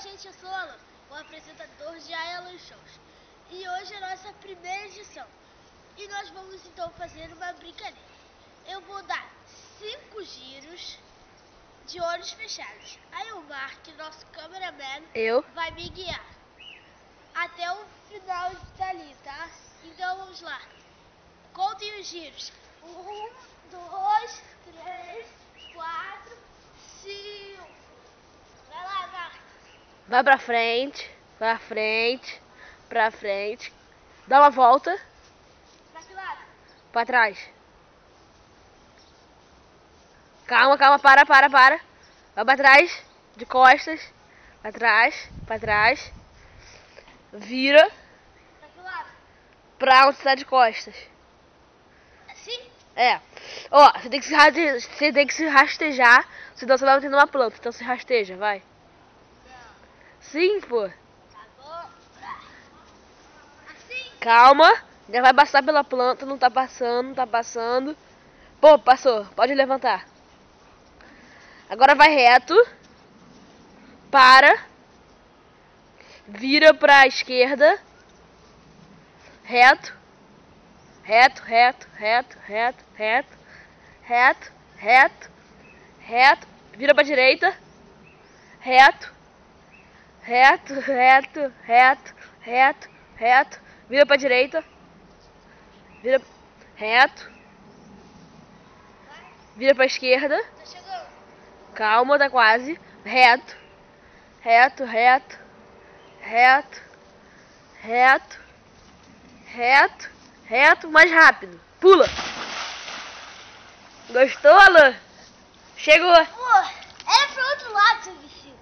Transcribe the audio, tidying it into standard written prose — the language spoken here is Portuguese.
gente, eu sou o Alan, o apresentador de Alan Shows. E hoje é a nossa primeira edição. E nós vamos então fazer uma brincadeira. Eu vou dar 5 giros de olhos fechados. Aí o Mark, nosso cameraman, vai me guiar até o final dali, tá? Então vamos lá. Contem os giros. 1, 2, 3, 4, 5. Vai lá, Mark. Vai pra frente, pra frente, pra frente. Dá uma volta. Pra que lado? Pra trás. Calma, calma, para. Vai pra trás, de costas. Pra trás. Vira. Pra que lado? Pra onde você tá de costas. Assim? É. Ó, você tem que se rastejar, senão você vai bater numa planta. Então se rasteja, vai. Sim, pô. Tá bom. Assim? Calma. Já vai passar pela planta, não tá passando. Pô, passou. Pode levantar. Agora vai reto. Para. Vira pra esquerda. Reto. Vira pra direita. Reto. Vira pra direita. Vira reto. Vira pra esquerda. Tá chegando. Calma, tá quase. Reto. Mais rápido. Pula. Gostou, Alan? Chegou. Pô, era pro outro lado, seu bichinho.